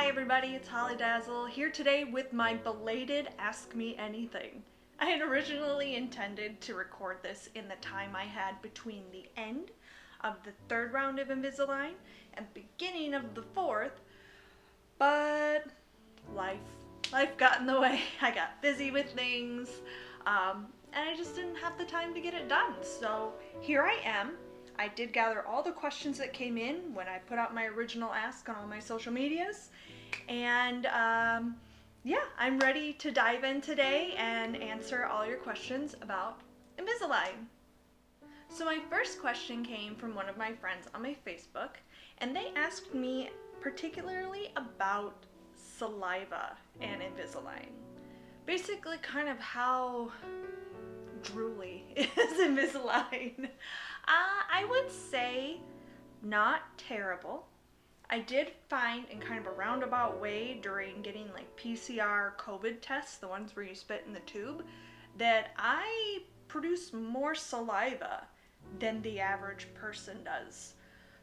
Hi everybody, it's Dazzle here today with my belated Ask Me Anything. I had originally intended to record this in the time I had between the end of the third round of Invisalign and the beginning of the fourth, but life got in the way. I got busy with things, and I just didn't have the time to get it done. So here I am. I did gather all the questions that came in when I put out my original ask on all my social medias. And yeah, I'm ready to dive in today and answer all your questions about Invisalign. So my first question came from one of my friends on my Facebook, and they asked me particularly about saliva and Invisalign. Basically kind of how drooly is Invisalign. I would say not terrible. I did find in kind of a roundabout way during getting like PCR COVID tests, the ones where you spit in the tube, that I produce more saliva than the average person does.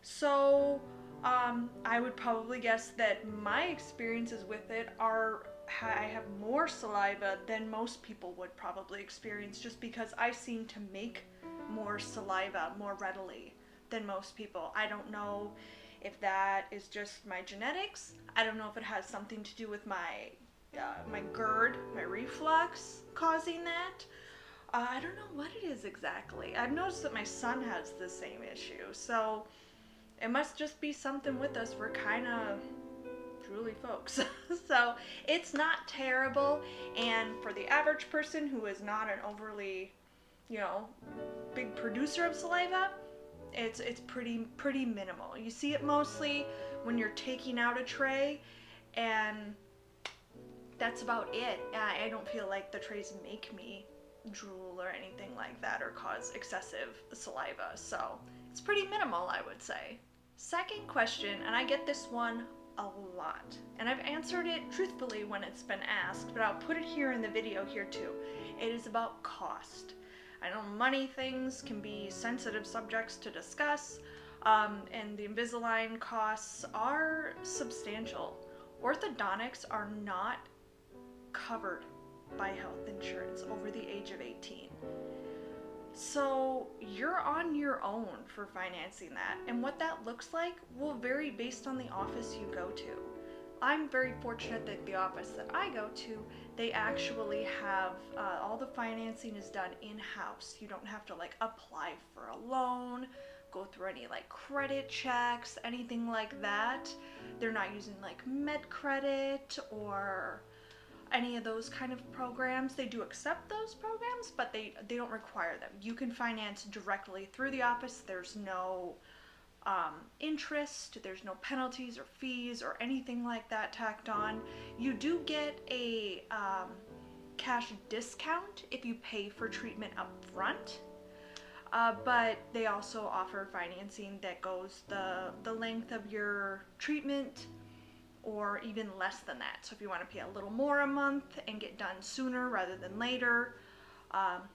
So I would probably guess that my experiences with it are I have more saliva than most people would probably experience, just because I seem to make more saliva more readily than most people. I don't know if that is just my genetics. I don't know if it has something to do with my GERD, my reflux causing that. I don't know what it is exactly. I've noticed that my son has the same issue, so it must just be something with us. We're kind of drooly folks. So it's not terrible, and for the average person who is not an overly, big producer of saliva, it's pretty minimal. You see it mostly when you're taking out a tray, and that's about it. I don't feel like the trays make me drool or anything like that or cause excessive saliva, so it's pretty minimal, I would say. Second question, and I get this one a lot, and I've answered it truthfully when it's been asked, but I'll put it here in the video here too. It is about cost. I know money things can be sensitive subjects to discuss, and the Invisalign costs are substantial. Orthodontics are not covered by health insurance over the age of 18. So you're on your own for financing that, and what that looks like will vary based on the office you go to. I'm very fortunate that the office that I go to, they actually have all the financing is done in-house. You don't have to apply for a loan, go through any credit checks, anything like that. They're not using MedCredit or any of those kind of programs. They do accept those programs, but they don't require them. You can finance directly through the office. There's no interest, there's no penalties or fees or anything like that tacked on. You do get a cash discount if you pay for treatment up front, but they also offer financing that goes the length of your treatment, or even less than that. So if you want to pay a little more a month and get done sooner rather than later,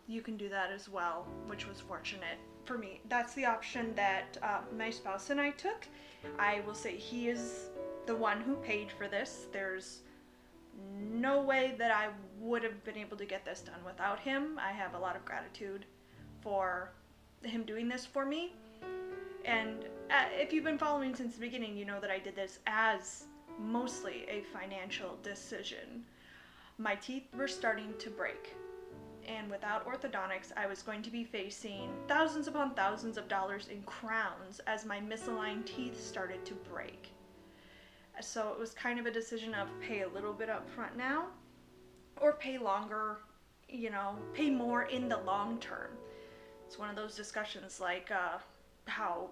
you can do that as well, which was fortunate for me. That's the option that my spouse and I took. I will say he is the one who paid for this. There's no way that I would have been able to get this done without him. I have a lot of gratitude for him doing this for me. And if you've been following since the beginning, you know that I did this as mostly a financial decision. My teeth were starting to break, and without orthodontics, I was going to be facing thousands upon thousands of dollars in crowns as my misaligned teeth started to break. So it was kind of a decision of pay a little bit up front now, or pay longer, pay more in the long term. It's one of those discussions how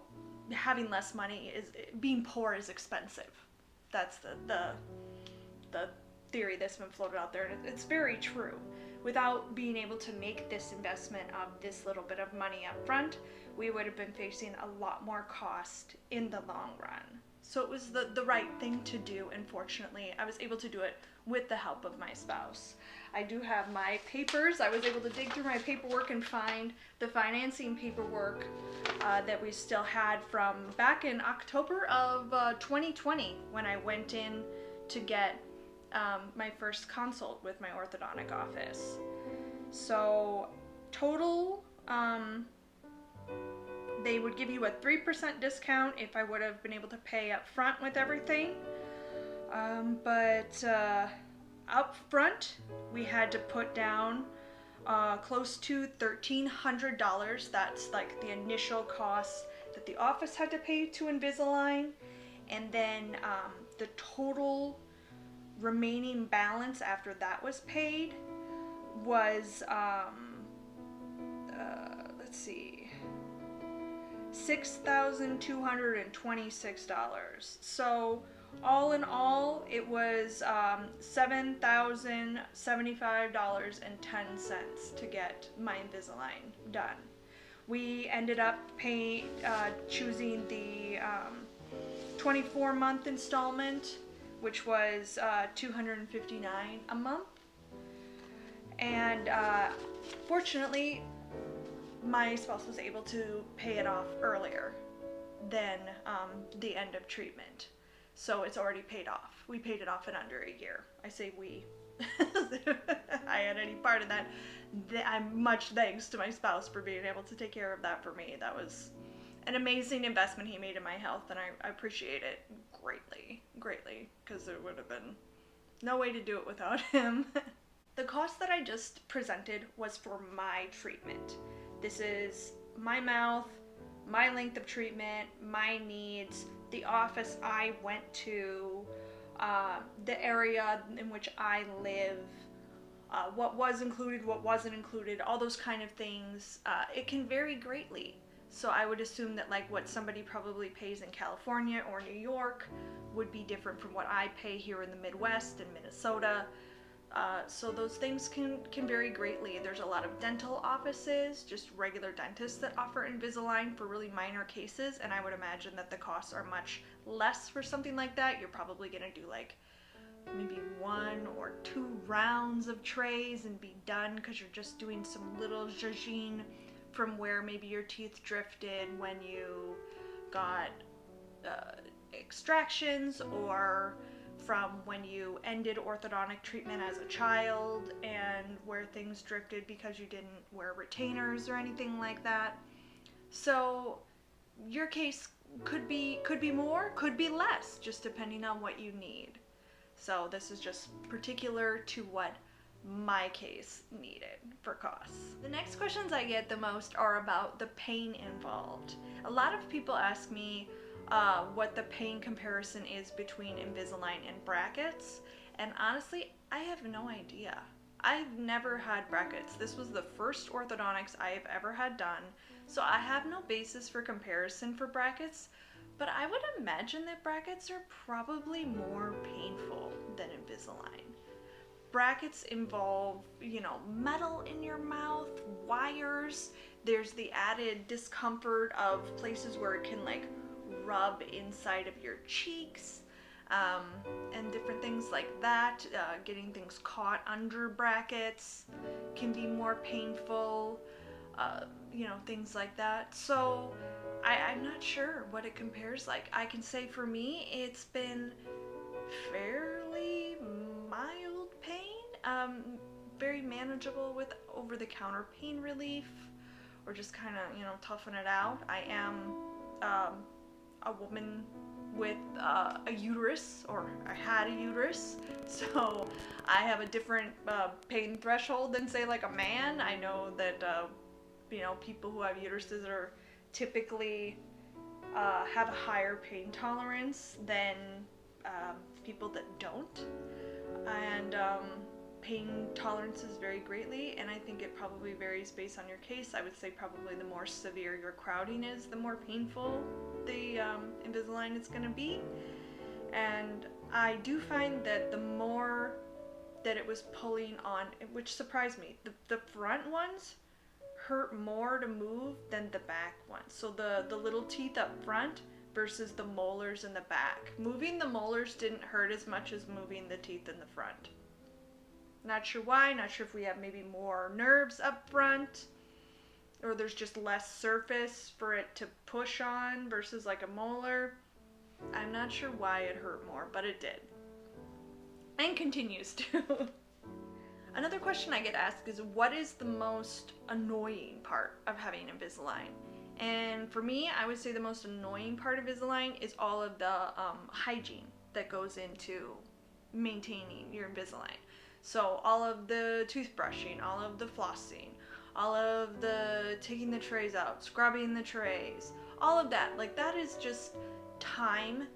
having less money being poor is expensive. That's the theory that's been floated out there, and it's very true. Without being able to make this investment of this little bit of money up front, we would have been facing a lot more cost in the long run. So it was the right thing to do, and fortunately I was able to do it with the help of my spouse. I do have my papers. I was able to dig through my paperwork and find the financing paperwork that we still had from back in October of 2020 when I went in to get my first consult with my orthodontic office. So total, they would give you a 3% discount if I would have been able to pay up front with everything. But up front, we had to put down close to $1,300. That's like the initial cost that the office had to pay to Invisalign. And then the total remaining balance after that was paid was, let's see, $6,226. So all in all, it was $7,075.10 to get my Invisalign done. We ended up choosing the 24-month installment, which was $259 a month. And fortunately, my spouse was able to pay it off earlier than the end of treatment. So it's already paid off. We paid it off in under a year. I say we. I had any part of that. I'm much thanks to my spouse for being able to take care of that for me. That was an amazing investment he made in my health, and I appreciate it greatly, because there would have been no way to do it without him. The cost that I just presented was for my treatment. This is my mouth, my length of treatment, my needs, the office I went to, the area in which I live, what was included, what wasn't included, all those kind of things. It can vary greatly. So I would assume that like what somebody probably pays in California or New York would be different from what I pay here in the Midwest and Minnesota. So those things can vary greatly. There's a lot of dental offices, just regular dentists that offer Invisalign for really minor cases, and I would imagine that the costs are much less for something like that. You're probably gonna do like maybe 1 or 2 rounds of trays and be done, because you're just doing some little zhuzhing from where maybe your teeth drifted when you got extractions, or from when you ended orthodontic treatment as a child and where things drifted because you didn't wear retainers or anything like that. So your case could be more, could be less, just depending on what you need. So this is just particular to what my case needed for costs. The next questions I get the most are about the pain involved. A lot of people ask me what the pain comparison is between Invisalign and brackets, and honestly, I have no idea. I've never had brackets. This was the first orthodontics I have ever had done, so I have no basis for comparison for brackets, but I would imagine that brackets are probably more painful than Invisalign. Brackets involve, metal in your mouth, wires. There's the added discomfort of places where it can like rub inside of your cheeks, and different things like that. Getting things caught under brackets can be more painful, things like that. So I'm not sure what it compares like. I can say for me, it's been fairly mild pain, very manageable with over-the-counter pain relief, or just kind of, toughen it out. I am a woman with a uterus, or I had a uterus, so I have a different pain threshold than say like a man. I know that people who have uteruses are typically have a higher pain tolerance than people that don't, and pain tolerances vary greatly, and I think it probably varies based on your case. I would say probably the more severe your crowding is, the more painful the Invisalign is going to be. And I do find that the more that it was pulling on, which surprised me, the front ones hurt more to move than the back ones. So the little teeth up front versus the molars in the back. Moving the molars didn't hurt as much as moving the teeth in the front. Not sure why, not sure if we have maybe more nerves up front, or there's just less surface for it to push on versus like a molar. I'm not sure why it hurt more, but it did. and continues to. Another question I get asked is, what is the most annoying part of having Invisalign? And for me, I would say the most annoying part of Invisalign is all of the hygiene that goes into maintaining your Invisalign. So all of the toothbrushing, all of the flossing, all of the taking the trays out, scrubbing the trays, all of that. Like, that is just time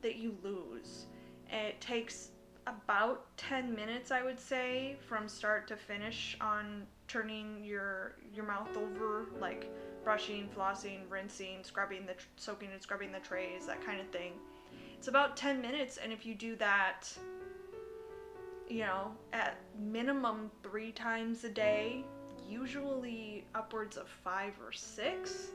that you lose. And it takes about 10 minutes, I would say, from start to finish on turning your mouth over, like brushing, flossing, rinsing, scrubbing soaking and scrubbing the trays, that kind of thing. It's about 10 minutes, and if you do that, you know, at minimum 3 times a day, usually upwards of 5 or 6,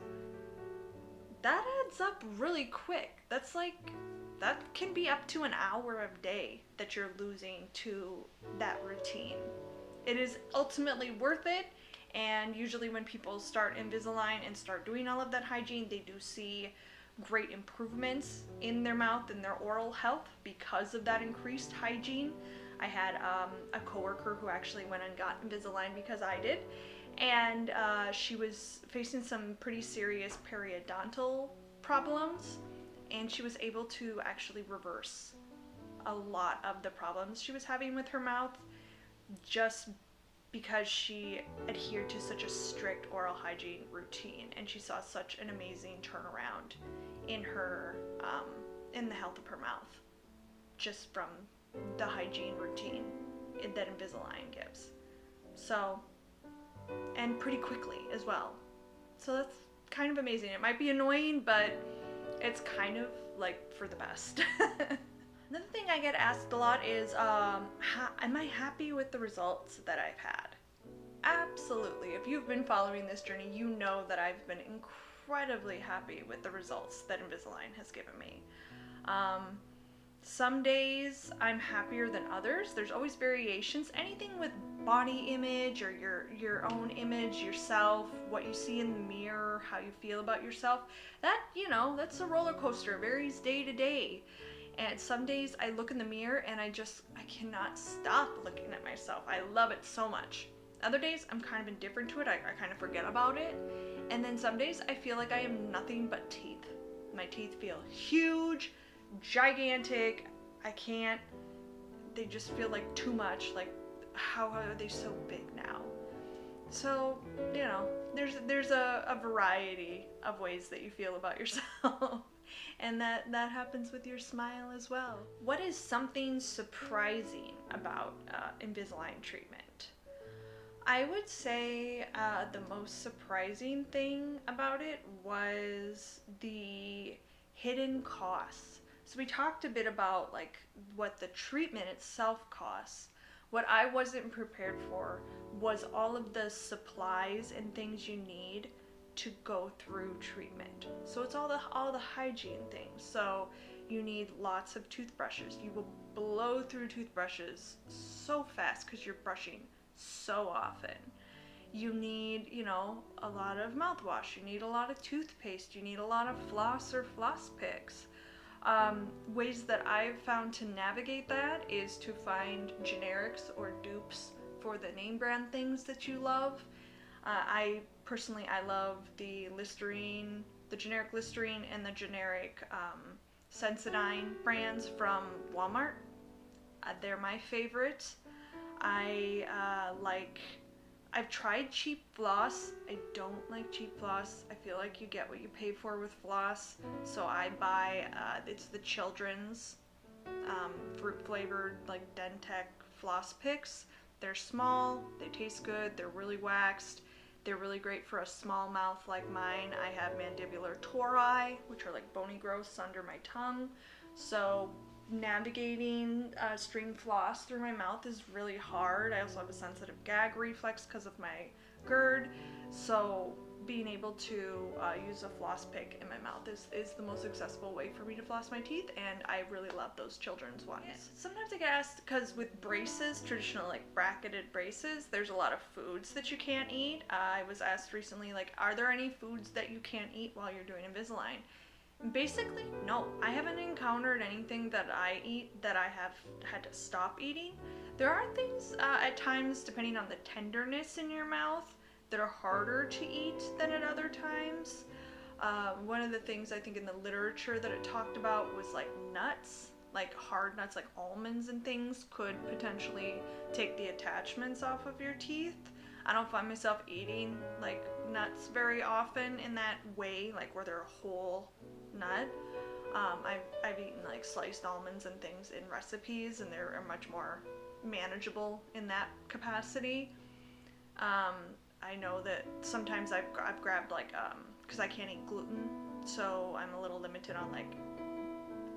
that adds up really quick. That can be up to an hour a day that you're losing to that routine. It is ultimately worth it, and usually when people start Invisalign and start doing all of that hygiene, they do see great improvements in their mouth and their oral health because of that increased hygiene. I had a coworker who actually went and got Invisalign because I did, and she was facing some pretty serious periodontal problems, and she was able to actually reverse a lot of the problems she was having with her mouth just because she adhered to such a strict oral hygiene routine, and she saw such an amazing turnaround in her in the health of her mouth just from the hygiene routine that Invisalign gives. So, and pretty quickly as well. So that's kind of amazing. It might be annoying, but it's kind of like for the best. Another thing I get asked a lot is, am I happy with the results that I've had? Absolutely. If you've been following this journey, you know that I've been incredibly happy with the results that Invisalign has given me. Some days I'm happier than others. There's always variations. Anything with body image or your own image, yourself, what you see in the mirror, how you feel about yourself, that, you know, that's a roller coaster. It varies day to day. And some days I look in the mirror and I cannot stop looking at myself. I love it so much. Other days I'm kind of indifferent to it. I kind of forget about it. And then some days I feel like I am nothing but teeth. My teeth feel huge, gigantic. They just feel like too much. Like, how are they so big now? So, you know, there's a variety of ways that you feel about yourself. And that happens with your smile as well. What is something surprising about Invisalign treatment? I would say the most surprising thing about it was the hidden costs. So we talked a bit about like what the treatment itself costs. What I wasn't prepared for was all of the supplies and things you need to go through treatment. So it's all the hygiene things. So you need lots of toothbrushes. You will blow through toothbrushes so fast because you're brushing so often. You need, you know, a lot of mouthwash. You need a lot of toothpaste. You need a lot of floss or floss picks. Ways that I've found to navigate that is to find generics or dupes for the name brand things that you love. I love the Listerine, the generic Listerine and the generic Sensodyne brands from Walmart. They're my favorite. I've tried cheap floss. I don't like cheap floss. I feel like you get what you pay for with floss. So I buy, it's the children's fruit flavored like Dentec floss picks. They're small, they taste good, they're really waxed. They're really great for a small mouth like mine. I have mandibular tori, which are like bony growths under my tongue. So navigating string floss through my mouth is really hard. I also have a sensitive gag reflex because of my GERD. So being able to use a floss pick in my mouth is the most accessible way for me to floss my teeth, and I really love those children's ones. Yeah. Sometimes I get asked, because with braces, traditional like bracketed braces, there's a lot of foods that you can't eat. I was asked recently, like, are there any foods that you can't eat while you're doing Invisalign? Basically, no. I haven't encountered anything that I eat that I have had to stop eating. There are things at times, depending on the tenderness in your mouth, that are harder to eat than at other times. One of the things I think in the literature that it talked about was like nuts, like hard nuts, like almonds and things could potentially take the attachments off of your teeth. I don't find myself eating like nuts very often in that way, like where they're a whole nut. I've eaten like sliced almonds and things in recipes, and they're much more manageable in that capacity. I know that sometimes I've grabbed like because I can't eat gluten, so I'm a little limited on like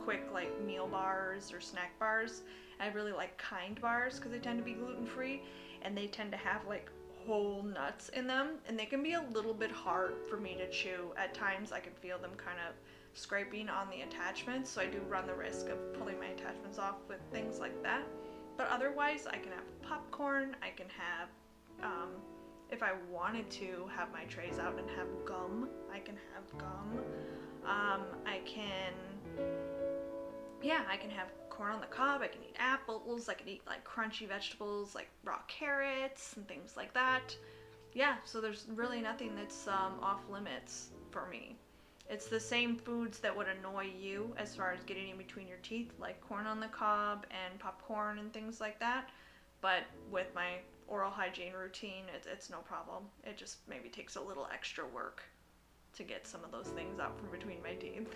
quick like meal bars or snack bars. I really like Kind bars because they tend to be gluten free, and they tend to have like whole nuts in them, and they can be a little bit hard for me to chew. At times I can feel them kind of scraping on the attachments, so I do run the risk of pulling my attachments off with things like that. But otherwise, I can have popcorn, I can have, if I wanted to have my trays out and have gum, I can have gum. I can, yeah, I can have corn on the cob, I can eat apples, I can eat like crunchy vegetables like raw carrots and things like that. Yeah, so there's really nothing that's off limits for me. It's the same foods that would annoy you as far as getting in between your teeth, like corn on the cob and popcorn and things like that. But with my oral hygiene routine, it's no problem. It just maybe takes a little extra work to get some of those things out from between my teeth.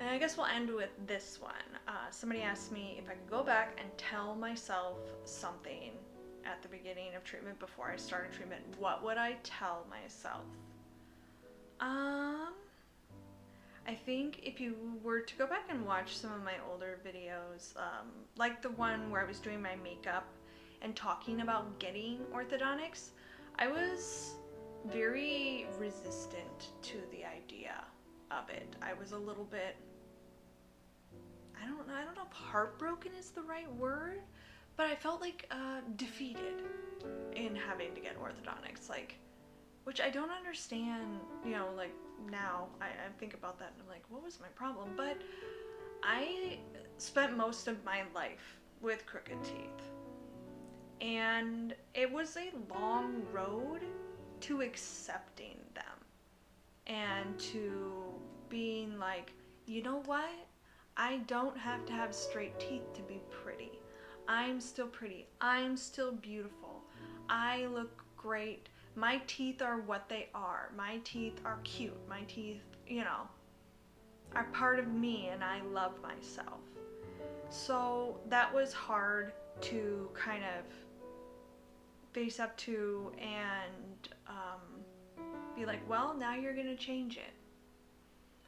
And I guess we'll end with this one. Somebody asked me if I could go back and tell myself something at the beginning of treatment before I started treatment. What would I tell myself? I think if you were to go back and watch some of my older videos, like the one where I was doing my makeup and talking about getting orthodontics, I was very resistant to the idea of it. I was a little bit, I don't know if heartbroken is the right word, but I felt like defeated in having to get orthodontics, like, which I don't understand, like now I think about that and I'm like, what was my problem? But I spent most of my life with crooked teeth, and it was a long road to accepting them and to being like, you know what? I don't have to have straight teeth to be pretty. I'm still pretty. I'm still beautiful. I look great. My teeth are what they are. My teeth are cute. My teeth, are part of me, and I love myself. So that was hard to kind of face up to and be like, well, now you're gonna change it.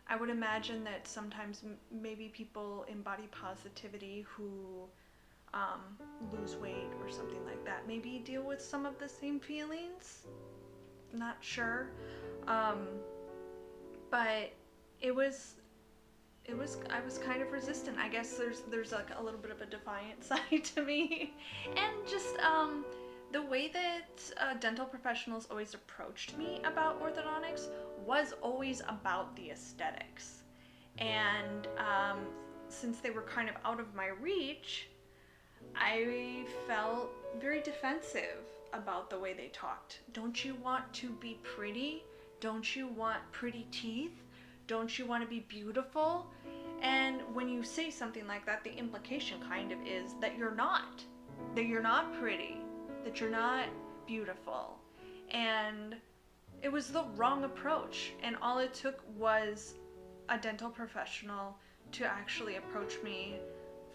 I would imagine that sometimes maybe people in body positivity who lose weight or something like that maybe deal with some of the same feelings. Not sure. But I was kind of resistant. I guess there's like a little bit of a defiant side to me, and just the way that dental professionals always approached me about orthodontics was always about the aesthetics. And since they were kind of out of my reach, I felt very defensive about the way they talked. Don't you want to be pretty? Don't you want pretty teeth? Don't you want to be beautiful? And when you say something like that, the implication kind of is that you're not pretty, that you're not beautiful. And it was the wrong approach, and all it took was a dental professional to actually approach me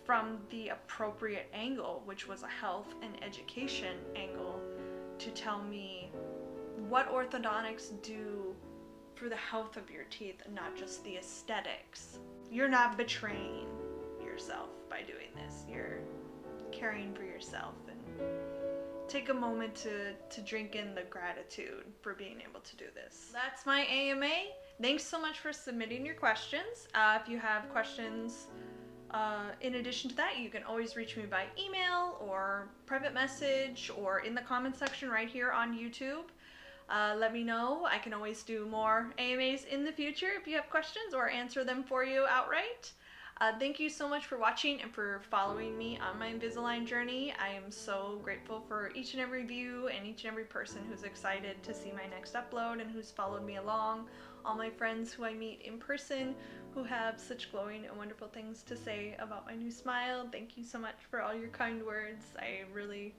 from the appropriate angle, which was a health and education angle, to tell me what orthodontics do for the health of your teeth and not just the aesthetics. You're not betraying yourself by doing this. You're caring for yourself, and take a moment to drink in the gratitude for being able to do this. That's my AMA. Thanks so much for submitting your questions. If you have questions in addition to that, you can always reach me by email or private message or in the comment section right here on YouTube. Let me know. I can always do more AMAs in the future if you have questions, or answer them for you outright. Thank you so much for watching and for following me on my Invisalign journey. I am so grateful for each and every view and each and every person who's excited to see my next upload and who's followed me along. All my friends who I meet in person who have such glowing and wonderful things to say about my new smile. Thank you so much for all your kind words. I really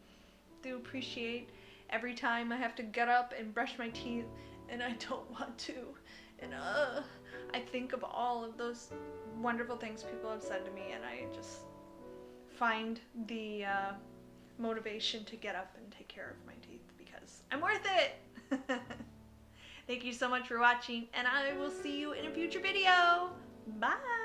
do appreciate every time I have to get up and brush my teeth and I don't want to. And I think of all of those wonderful things people have said to me, and I just find the motivation to get up and take care of my teeth because I'm worth it. Thank you so much for watching, and I will see you in a future video. Bye!